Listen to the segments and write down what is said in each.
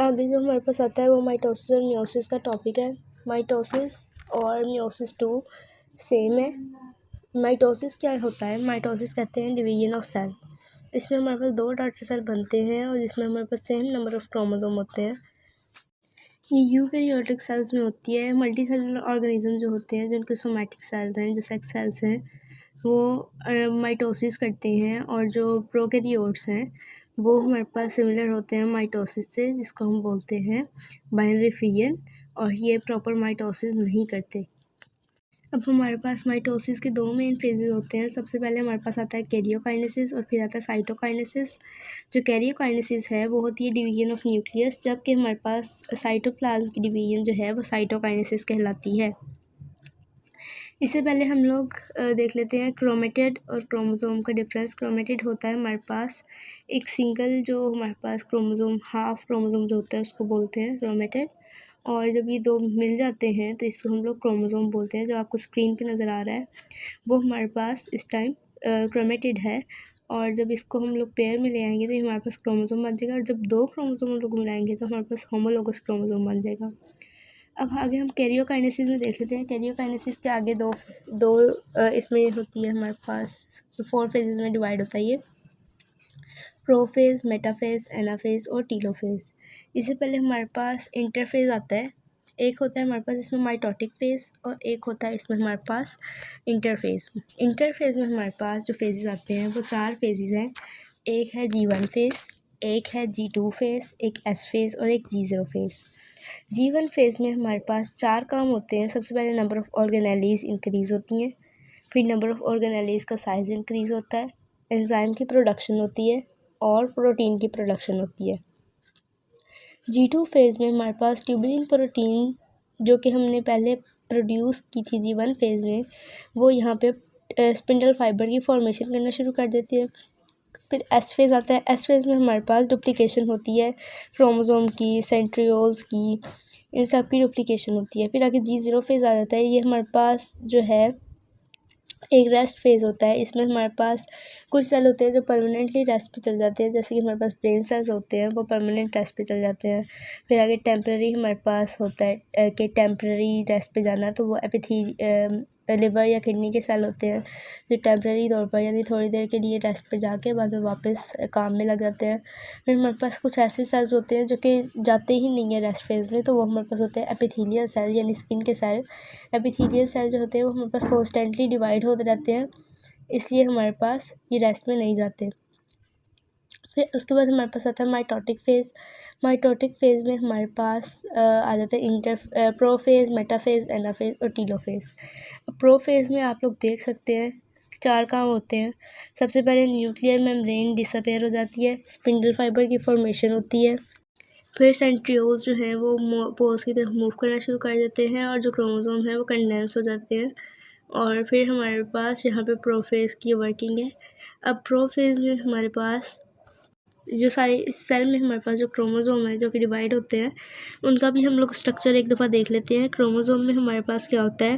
आगे जो हमारे पास आता है वो माइटोसिस और मियोसिस का टॉपिक है। माइटोसिस और मियोसिस टू सेम है। माइटोसिस क्या होता है? माइटोसिस कहते हैं डिवीजन ऑफ सेल। इसमें हमारे पास 2 डॉटर सेल बनते हैं और जिसमें हमारे पास सेम नंबर ऑफ क्रोमोसोम होते हैं। ये यूकैरियोटिक सेल्स में होती है। मल्टी सेलुलर ऑर्गेनिज्म जो होते हैं, जिनके सोमैटिक सेल्स हैं, जो सेक्स सेल्स हैं, वो माइटोसिस करते हैं, और जो प्रोकैरियोट्स हैं वो हमारे पास सिमिलर होते हैं माइटोसिस से, जिसको हम बोलते हैं बाइनरी फिजन, और ये प्रॉपर माइटोसिस नहीं करते। अब हमारे पास माइटोसिस के 2 मेन फेजेस होते हैं। सबसे पहले हमारे पास आता है कैरियोकाइनेसिस और फिर आता है साइटोकाइनेसिस। जो कैरियोकाइनेसिस है वो होती है डिवीजन ऑफ न्यूक्लियस, जबकि हमारे पास साइटोप्लाज्म की डिवीजन जो है वो साइटोकाइनेसिस कहलाती है। इससे पहले हम लोग देख लेते हैं क्रोमेटिड और क्रोमोसोम का डिफरेंस। क्रोमेटिड होता है हमारे पास एक सिंगल, जो हमारे पास क्रोमोसोम, हाफ क्रोमोसोम जो होता है उसको बोलते हैं क्रोमेटिड, और जब ये 2 मिल जाते हैं तो इसको हम लोग क्रोमोसोम बोलते हैं। जो आपको स्क्रीन पे नज़र आ रहा है वो हमारे पास इस टाइम क्रोमेटिड है, और जब इसको हम लोग पेयर में ले आएंगे तो ये हमारे पास क्रोमोसोम बन जाएगा, और जब 2 क्रोमोसोम हम लोग मिलाएंगे तो हमारे पास होमोलोगस क्रोमोसोम बन जाएगा। अब आगे हम कैरियोकाइनेसिस में देख लेते हैं। कैरियोकाइनेसिस के आगे दो इसमें होती है हमारे पास 4 फेजेस में डिवाइड होता है ये, प्रोफेज, मेटाफेज, एनाफेज और टीलोफेज। इससे पहले हमारे पास इंटरफेज आता है। एक होता है हमारे पास इसमें माइटोटिक फेज, और एक होता है इसमें हमारे पास इंटरफेज। इंटरफेज में हमारे पास जो फेजेस आते हैं वो 4 फेजेस हैं। एक है G1 फेज, एक है G2 फेज, एक S फेज और एक G0 फेज। G1 फेज में हमारे पास 4 काम होते हैं। सबसे पहले नंबर ऑफ़ ऑर्गेनेलीज इंक्रीज़ होती हैं, फिर नंबर ऑफ़ ऑर्गेनेलीज का साइज़ इंक्रीज़ होता है, एंजाइम की प्रोडक्शन होती है और प्रोटीन की प्रोडक्शन होती है। G2 फेज़ में हमारे पास ट्यूबुलिन प्रोटीन, जो कि हमने पहले प्रोड्यूस की थी G1 फेज़ में, वो यहाँ पे स्पिंडल फाइबर की फॉर्मेशन करना शुरू कर देती है। फिर एस फेज़ आता है। एस फेज़ में हमारे पास डुप्लिकेशन होती है क्रोमोसोम की, सेंट्रियोल्स की, इन सब की डुप्लिकेशन होती है। फिर आगे G0 फेज़ आ जाता है। ये हमारे पास जो है एक रेस्ट फेज़ होता है। इसमें हमारे पास कुछ सेल होते हैं जो परमानेंटली रेस्ट पे चल जाते हैं, जैसे कि हमारे पास ब्रेन सेल्स होते हैं, वो परमानेंट रेस्ट पे चल जाते हैं। फिर आगे टेम्पररी हमारे पास होता है कि टेम्पररी रेस्ट पे जाना, तो वो लिवर या किडनी के सेल होते हैं जो टेम्पररी तौर पर, यानी थोड़ी देर के लिए रेस्ट पे जाके बाद में वापस काम में लग जाते हैं। फिर हमारे पास कुछ ऐसे सेल्स होते हैं जो कि जाते ही नहीं है रेस्ट फेज़ में, तो वो हमारे पास होते हैं एपिथेलियल सेल, यानी स्किन के सेल। एपिथेलियल सेल जो होते हैं वो हमारे पास कॉन्स्टेंटली डिवाइड होते रहते हैं, इसलिए हमारे पास ये रेस्ट में नहीं जाते। फिर उसके बाद हमारे पास आता है माइटोटिक फेज़। माइटोटिक फेज़ में हमारे पास आ जाता है प्रोफेज़, मेटाफेज़, एनाफेज़ और टीलोफेज़। प्रोफेज़ में आप लोग देख सकते हैं 4 काम होते हैं। सबसे पहले न्यूक्लियर मेम्ब्रेन डिसअपेयर हो जाती है, स्पिंडल फाइबर की फॉर्मेशन होती है, फिर सेंट्रियोल्स जो हैं वो पोल्स की तरफ मूव करना शुरू कर देते हैं, और जो क्रोमोसोम है वो कंडेंस हो जाते हैं, और फिर हमारे पास यहाँ पे प्रोफेज़ की वर्किंग है। अब प्रोफेज़ में हमारे पास जो सारे इस सेल में हमारे पास जो क्रोमोसोम है जो कि डिवाइड होते हैं, उनका भी हम लोग स्ट्रक्चर एक दफ़ा देख लेते हैं। क्रोमोसोम में हमारे पास क्या होता है?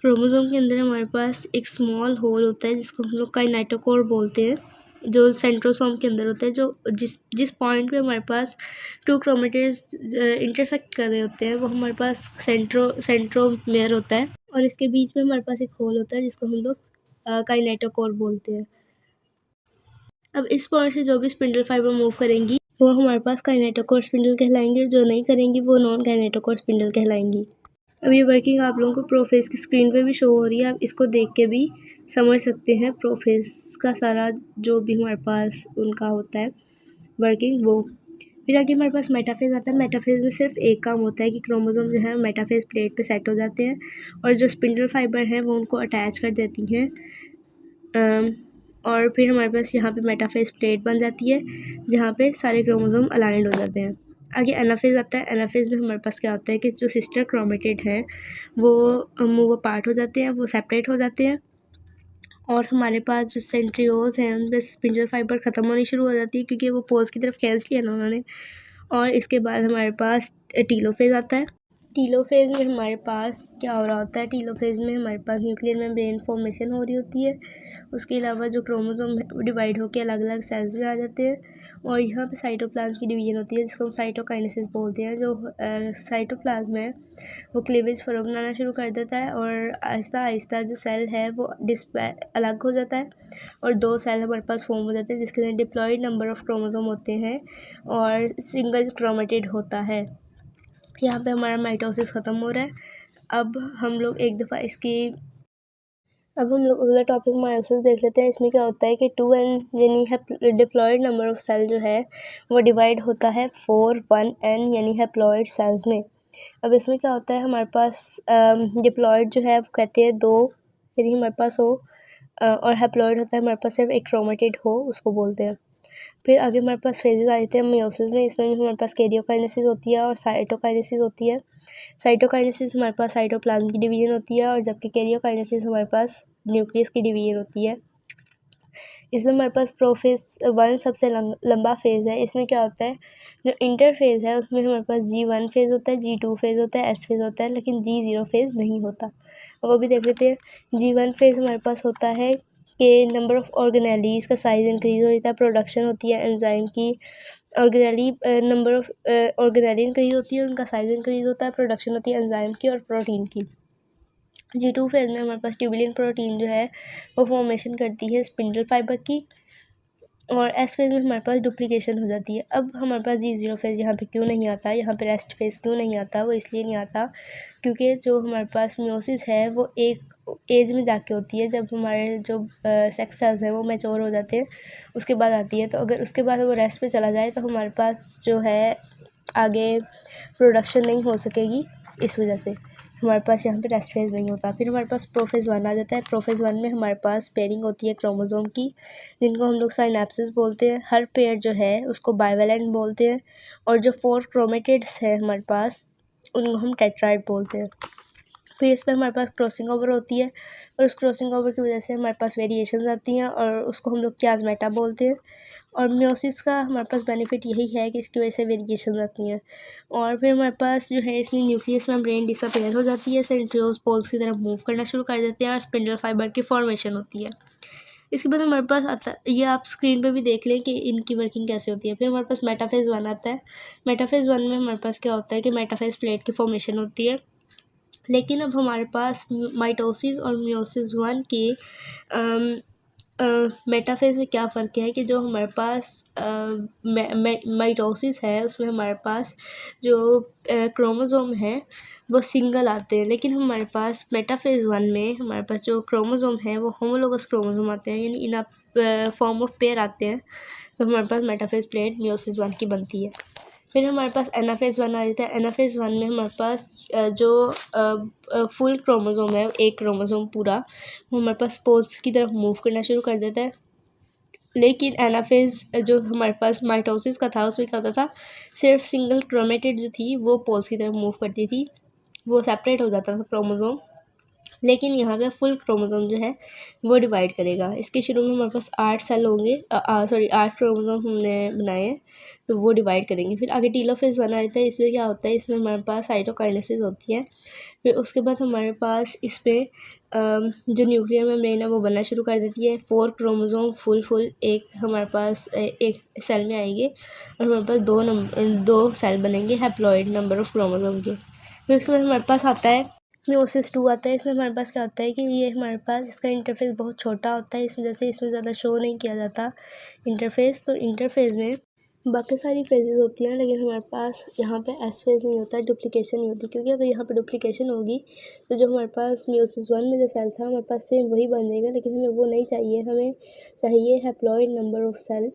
क्रोमोसोम के अंदर हमारे पास एक स्मॉल होल होता है जिसको हम लोग काइनेटोकोर बोलते हैं, जो सेंट्रोसोम के अंदर होता है। जो जिस पॉइंट पे हमारे पास 2 क्रोमेटिड्स इंटरसेक्ट कर रहे होते हैं वो हमारे पास सेंट्रोमेयर होता है, और इसके बीच में हमारे पास एक होल होता है जिसको हम लोग काइनेटोकोर बोलते हैं। अब इस पॉइंट से जो भी स्पिंडल फाइबर मूव करेंगी वो हमारे पास काइनेटोकोर स्पिंडल कहलाएंगी, और जो नहीं करेंगी वो नॉन काइनेटोकोर स्पिंडल कहलाएंगी। अब ये वर्किंग आप लोगों को प्रोफेज़ की स्क्रीन पे भी शो हो रही है, आप इसको देख के भी समझ सकते हैं प्रोफेज़ का सारा जो भी हमारे पास उनका होता है वर्किंग वो। फिर आगे हमारे पास मेटाफेज़ आता है। मेटाफेज़ में सिर्फ एक काम होता है कि क्रोमोसोम जो है मेटाफेज़ प्लेट पे सेट हो जाते हैं, और जो स्पिंडल फाइबर हैं वो उनको अटैच कर देती हैं, और फिर हमारे पास यहाँ पे मेटाफेज़ प्लेट बन जाती है जहाँ पे सारे क्रोमोसोम अलाइंड हो जाते हैं। आगे एनाफेज़ आता है। एनाफेज़ में हमारे पास क्या होता है कि जो सिस्टर क्रोमेटिड हैं वो मूव अपार्ट हो जाते हैं, वो सेपरेट हो जाते हैं, और हमारे पास जो सेंट्रियोल्स हैं उनमें स्पिंडल फाइबर ख़त्म होनी शुरू हो जाती है क्योंकि वो पोल्स की तरफ खींच लिया ना उन्होंने। और इसके बाद हमारे पास टीलोफेज़ आता है। टीलोफेज में हमारे पास क्या हो रहा होता है, टीलोफेज में हमारे पास न्यूक्लियर मेम्ब्रेन फॉर्मेशन हो रही होती है। उसके अलावा जो क्रोमोसोम डिवाइड होकर अलग अलग सेल्स में आ जाते हैं और यहाँ पे साइटोप्लाज्म की डिवीजन होती है जिसको हम साइटोकाइनेसिस बोलते हैं। जो साइटोप्लाज्म है वो क्लीवेज फरो बनाना शुरू कर देता है और आहिस्ता आहिस्ता जो सेल है वो अलग हो जाता है और 2 सेल हमारे पास फॉर्म हो जाते हैं जिसके अंदर डिप्लॉयड नंबर ऑफ क्रोमोसोम होते हैं और सिंगल क्रोमेटिड होता है। यहाँ पे हमारा माइटोसिस ख़त्म हो रहा है। अब हम लोग अगला टॉपिक मायोसिस देख लेते हैं। इसमें क्या होता है कि 2n यानी डिप्लॉयड नंबर ऑफ सेल जो है वो डिवाइड होता है 4-1n यानी हैप्लॉयड सेल्स में। अब इसमें क्या होता है, हमारे पास डिप्लॉयड जो है वो कहते हैं 2 यानी हमारे पास हो और हैप्लॉयड होता है हमारे पास सिर्फ एक क्रोमेटिड हो, उसको बोलते हैं। फिर आगे हमारे पास फेजेस आ जाते हैं मियोसिस में। इसमें हमारे पास कैरियोकाइनेसिस होती है और साइटोकाइनेसिस होती है। साइटोकाइनेसिस हमारे पास साइटोप्लाज्म की डिवीजन होती है और जबकि कैरियोकाइनेसिस हमारे पास न्यूक्लियस की डिवीजन होती है। इसमें हमारे पास प्रोफेज 1 सबसे लंबा फेज़ है। इसमें क्या होता है, जो इंटरफेज़ है उसमें हमारे पास G1 फेज़ होता है, G2 फेज़ होता है, S फेज़ होता है, लेकिन G0 फेज़ नहीं होता। अब वो भी देख लेते हैं। G1 फेज़ हमारे पास होता है कि नंबर ऑफ़ ऑर्गेनेलीज़ का साइज़ इंक्रीज़ हो जाता है, प्रोडक्शन होती है एंजाइम की। नंबर ऑफ़ ऑर्गेनेली इंक्रीज़ होती है, उनका साइज़ इंक्रीज़ होता है, प्रोडक्शन होती है एंजाइम की और प्रोटीन की। G2 फेज़ में हमारे पास ट्यूबुलिन प्रोटीन जो है वो फॉर्मेशन करती है स्पिंडल फाइबर की और एस फेज़ में हमारे पास डुप्लीकेशन हो जाती है। अब हमारे पास G0 फेज़ यहाँ पे क्यों नहीं आता, यहाँ पे रेस्ट फेज़ क्यों नहीं आता, वो इसलिए नहीं आता क्योंकि जो हमारे पास मियोसिस है वो एक एज में जाके होती है जब हमारे जो सेक्स सेल्स हैं वो मैच्योर हो जाते हैं, उसके बाद आती है। तो अगर उसके बाद वो रेस्ट पे चला जाए तो हमारे पास जो है आगे प्रोडक्शन नहीं हो सकेगी, इस वजह से हमारे पास यहाँ पे रेस्ट फेज़ नहीं होता। फिर हमारे पास प्रोफेज़ 1 आ जाता है। प्रोफेज़ 1 में हमारे पास पेयरिंग होती है क्रोमोसोम की, जिनको हम लोग साइनेप्सिस बोलते हैं। हर पेयर जो है उसको बाइवेलेंट बोलते हैं और जो 4 क्रोमेटिड्स हैं हमारे पास उनको हम टेट्राइड बोलते हैं। फिर इसमें हमारे पास क्रॉसिंग ओवर होती है और उस क्रॉसिंग ओवर की वजह से हमारे पास वेरिएशंस आती हैं और उसको हम लोग क्याज़मेटा बोलते हैं। और मियोसिस का हमारे पास बेनिफिट यही है कि इसकी वजह से वेरिएशंस आती हैं। और फिर हमारे पास जो है इसमें न्यूक्लियस मेम्ब्रेन डिसअपेयर हो जाती है, सेंट्रियोल्स पोल्स की तरफ मूव करना शुरू कर देते हैं और स्पिंडल फाइबर की फॉर्मेशन होती है। इसके बाद हमारे पास आता है, ये आप स्क्रीन पे भी देख लें कि इनकी वर्किंग कैसे होती है। फिर हमारे पास मेटाफेज़ 1 आता है। मेटाफेज़ 1 में हमारे पास क्या होता है कि मेटाफेज़ प्लेट की फॉर्मेशन होती है। लेकिन अब हमारे पास माइटोसिस और मियोसिस 1 के मेटाफेज़ में क्या फ़र्क है कि जो हमारे पास माइटोसिस है उसमें हमारे पास जो क्रोमोसोम है वो सिंगल आते हैं, लेकिन हमारे पास मेटाफेज़ 1 में हमारे पास जो क्रोमोसोम है वो होमोलोगस क्रोमोसोम आते हैं, यानी इन फॉर्म ऑफ पेयर आते हैं। तो हमारे पास मेटाफेज़ प्लेट मियोसिस 1 की बनती है। फिर हमारे पास एनाफेज़ 1 आ जाता है। एनाफेज़ 1 में हमारे पास जो फुल क्रोमोसोम है, एक क्रोमोसोम पूरा, वो हमारे पास पोल्स की तरफ मूव करना शुरू कर देता है। लेकिन एनाफेज़ जो हमारे पास माइटोसिस का था उसमें क्या होता था, सिर्फ सिंगल क्रोमेटिड जो थी वो पोल्स की तरफ मूव करती थी, वो सेपरेट हो जाता था क्रोमोसोम। लेकिन यहाँ पे फुल क्रोमोसोम जो है वो डिवाइड करेगा। इसके शुरू में हमारे पास 8 सेल होंगे, 8 क्रोमोसोम हमने बनाए हैं, तो वो डिवाइड करेंगे। फिर आगे टीलोफेज़ 1 आता है। इसमें क्या होता है, इसमें हमारे पास साइटोकाइनेसिस होती है। फिर उसके बाद हमारे पास इसमें जो न्यूक्लियर मेम्ब्रेन है वो बनना शुरू कर देती है। 4 क्रोमोसोम फुल एक हमारे पास एक सेल में आएंगे और हमारे पास 2 सेल बनेंगे हैप्लॉइड नंबर ऑफ़ क्रोमोसोम के। फिर उसके बाद हमारे पास आता है मियोसिस 2 आता है। इसमें हमारे पास क्या होता है कि ये हमारे पास इसका इंटरफेस बहुत छोटा होता है, इस वजह से इसमें ज़्यादा शो नहीं किया जाता इंटरफेस। तो इंटरफेस में बाकी सारी फेजेस होती हैं, लेकिन हमारे पास यहाँ पे एस फेज नहीं होता, डुप्लीकेशन नहीं होती, क्योंकि अगर यहाँ पे डुप्लीकेशन होगी तो जो हमारे पास मियोसिस 1 में जो सेल्स हैं हमारे पास सेम वही बन जाएगा, लेकिन हमें वो नहीं चाहिए। हमें चाहिए haploid number of cell,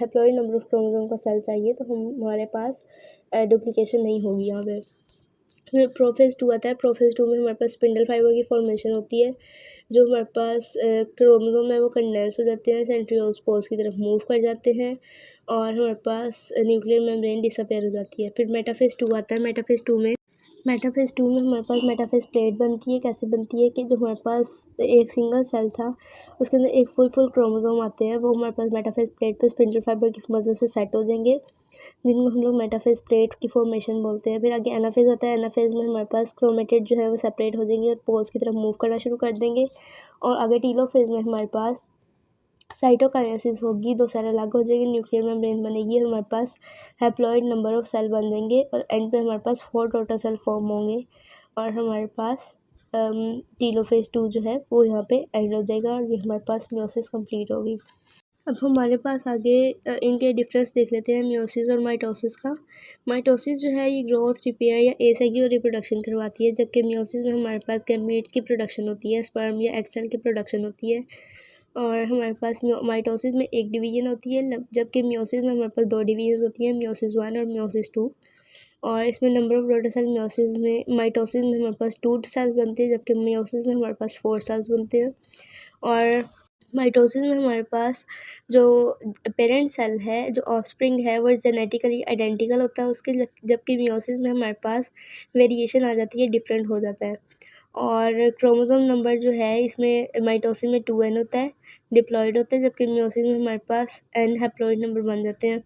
haploid number of chromosome का सेल चाहिए, तो हमारे पास डुप्लीकेशन नहीं होगी यहाँ पे। फिर प्रोफेज़ 2 आता है। प्रोफेज़ 2 में हमारे पास स्पिंडल फाइबर की फॉर्मेशन होती है। जो हमारे पास क्रोमोसोम है वो कंडेंस हो जाते हैं, सेंट्रियोल्स पोल्स की तरफ मूव कर जाते हैं और हमारे पास न्यूक्लियर मेम्ब्रेन डिसअपेयर हो जाती है। फिर मेटाफेज़ 2 आता है। मेटाफेज़ 2 में मेटाफेज़ 2 में हमारे पास मेटाफेज़ प्लेट बनती है। कैसे बनती है कि जो हमारे पास एक सिंगल सेल था उसके अंदर एक फुल क्रोमोसोम आते हैं, वो हमारे पास मेटाफेज़ प्लेट पे स्पिंडल फाइबर की मदद से सेट हो जाएंगे, जिनको हम लोग मेटाफेज़ प्लेट की फॉर्मेशन बोलते हैं। फिर आगे एनाफेज़ आता है। एनाफेज़ में हमारे पास क्रोमेटिड जो है वो सेपरेट हो जाएंगे और पोल्स की तरफ मूव करना शुरू कर देंगे। और आगे टीलोफेज़ में हमारे पास साइटोकाइनेसिस होगी, दो सेल अलग हो जाएंगे, न्यूक्लियर मेम्ब्रेन बनेगी और हमारे पास हैप्लॉइड नंबर ऑफ सेल बन जाएंगे और एंड पे हमारे पास 4 टोटल सेल फॉर्म होंगे और हमारे पास टीलोफेज़ 2 जो है वो यहाँ पे एंड हो जाएगा और ये हमारे पास मियोसिस कंप्लीट होगी। अब हमारे पास आगे इनके डिफरेंस देख लेते हैं मियोसिस और माइटोसिस का। माइटोसिस जो है ये ग्रोथ, रिपेयर या एसेक्सुअल रिप्रोडक्शन करवाती है, जबकि मियोसिस में हमारे पास गैमेट्स की प्रोडक्शन होती है, स्पर्म या एग सेल की प्रोडक्शन होती है। और हमारे पास माइटोसिस में एक डिवीजन होती है, जबकि मियोसिस में हमारे पास 2 डिवीजन होती हैं, मियोसिस 1 और मियोसिस 2। और इसमें number of daughter cell mitosis में हमारे पास 2 सेल्स बनते हैं, जबकि मियोसिस में हमारे पास 4 सेल्स बनते हैं। और माइटोसिस में हमारे पास जो पेरेंट सेल है, जो ऑफस्प्रिंग है, वो जेनेटिकली आइडेंटिकल होता है उसके, जबकि मियोसिस में हमारे पास वेरिएशन आ जाती है, डिफरेंट हो जाता है। और क्रोमोसोम नंबर जो है इसमें माइटोसिस में 2n होता है, डिप्लॉइड होता है, जबकि मियोसिस में हमारे पास n हैप्लॉइड नंबर बन जाते हैं।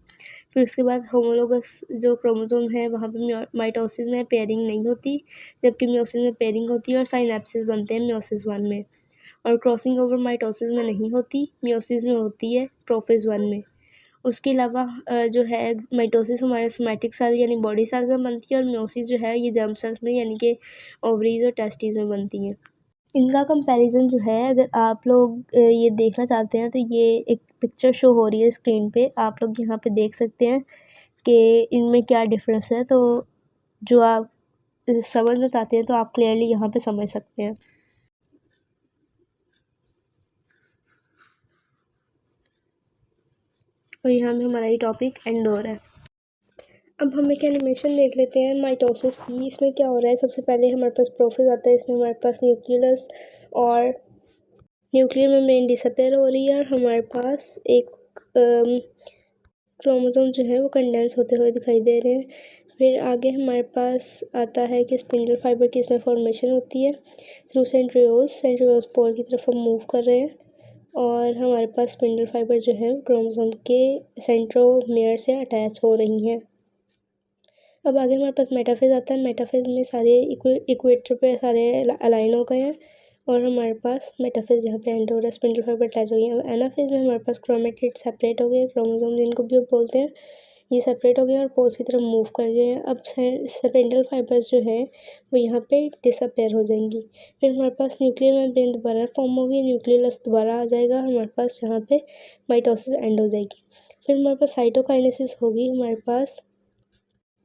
फिर उसके बाद होमोलोगस जो क्रोमोसोम है वहाँ पे माइटोसिस में पेयरिंग नहीं होती, जबकि मियोसिस में पेयरिंग होती है और साइनेप्सिस बनते हैं मियोसिस 1 में। और क्रॉसिंग ओवर माइटोसिस में नहीं होती, मियोसिस में होती है, प्रोफेज 1 में। उसके अलावा जो है माइटोसिस हमारे सोमैटिक सेल यानी बॉडी सेल्स में बनती है और मियोसिस जो है ये जर्म सेल्स में यानी कि ओवरीज और टेस्टिस में बनती हैं। इनका कंपैरिजन जो है, अगर आप लोग ये देखना चाहते हैं तो ये एक पिक्चर शो हो रही है स्क्रीन पे, आप लोग यहाँ पे देख सकते हैं कि इनमें क्या डिफरेंस है। तो जो आप समझना चाहते हैं तो आप क्लियरली यहाँ पे समझ सकते हैं। और यहाँ में हमारा ये टॉपिक एंड हो रहा है। अब हम एक एनिमेशन देख लेते हैं माइटोसिस की। इसमें क्या हो रहा है, सबसे पहले हमारे पास प्रोफेज आता है, इसमें हमारे पास न्यूक्लियस और न्यूक्लियर मेम्ब्रेन डिसअपेयर हो रही है और हमारे पास एक क्रोमोसोम जो है वो कंडेंस होते हुए दिखाई दे रहे हैं। फिर आगे हमारे पास आता है कि स्पिंडल फाइबर की इसमें फॉर्मेशन होती है थ्रू सेंट्रियोज पोल की तरफ हम मूव कर रहे हैं और हमारे पास स्पिंडल फाइबर जो है क्रोमोसोम के सेंट्रोमियर से अटैच हो रही हैं। अब आगे हमारे पास मेटाफेज आता है। मेटाफेज में सारे इक्वेटर पे सारे अलाइन हो गए हैं और हमारे पास मेटाफेज यहाँ पे एंड हो रहा है, स्पिंडल फाइबर अटैच हो गई है। अब एनाफेज में हमारे पास क्रोमेटिड सेपरेट हो गए, क्रोमोसोम जिनको भी बोलते हैं, ये सेपरेट हो गए और पोल्स की तरफ मूव कर गए हैं। अब स्पिंडल फाइबर्स जो है वो यहाँ पे डिसअपेयर हो जाएंगी। फिर हमारे पास न्यूक्लियर मेम्ब्रेन दोबारा फॉर्म होगी, न्यूक्लियस दोबारा आ जाएगा, हमारे पास यहाँ पे माइटोसिस एंड हो जाएगी। फिर हमारे पास साइटोकाइनेसिस होगी हमारे पास,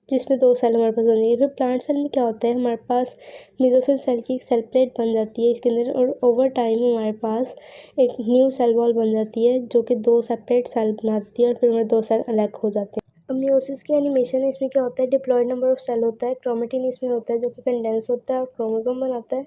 जिसमें 2 सेल हमारे पास बनेंगे। फिर प्लांट सेल में क्या होता है, हमारे पास मेसोफिल सेल की सेल प्लेट बन जाती है इसके अंदर और ओवर टाइम हमारे पास एक न्यू सेल वॉल बन जाती है जो कि 2 सेपरेट सेल बनाती है और फिर हमारे 2 सेल अलग हो जाते हैं। अब मियोसिस की एनिमेशन है, इसमें क्या होता है, डिप्लॉयड नंबर ऑफ सेल होता है, क्रोमेटिन इसमें होता है जो कि कंडेंस होता है और क्रोमोसोम बनाता है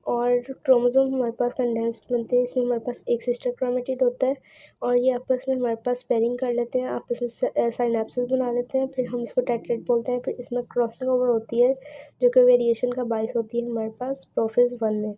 और क्रोमोसोम हमारे पास कंडेंस्ड बनते हैं। इसमें हमारे पास एक सिस्टर क्रोमेटिड होता है और ये आपस में हमारे पास पेयरिंग कर लेते हैं, आपस में साइनेप्सिस बना लेते हैं, फिर हम इसको टेट्रेट बोलते हैं। फिर इसमें क्रॉसिंग ओवर होती है जो कि वेरिएशन का बायस होती है हमारे पास प्रोफेज 1 में।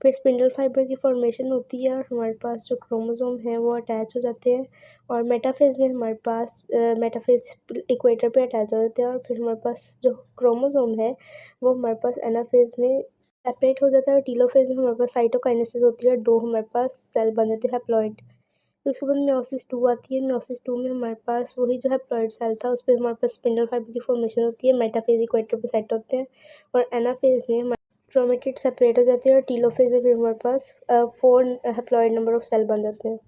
फिर स्पिंडल फाइबर की फॉर्मेशन होती है और हमारे पास जो क्रोमोसोम है वो अटैच हो जाते हैं और मेटाफेज में हमारे पास मेटाफेज इक्वेटर पे अटैच हो जाते हैं और फिर हमारे पास जो क्रोमोसोम है वो हमारे पास एनाफेज में सेपरेट हो जाता है और टीलोफेज में हमारे पास साइटोकाइनेसिस होती है और 2 हमारे पास सेल बन जाते हैं हैप्लॉइड। फिर उसके बाद मियोसिस 2 आती है। मियोसिस 2 में हमारे पास वही जो हैप्लॉइड सेल था उस पर हमारे पास स्पिंडल फाइबर की फॉर्मेशन होती है, मेटाफेज इक्वेटर पे सेट होते हैं और एनाफेज में हमारे क्रोमेटिड सेपरेट हो जाती है और टीलोफेज में फिर हमारे पास 4 हैप्लॉइड नंबर ऑफ सेल बन जाते हैं।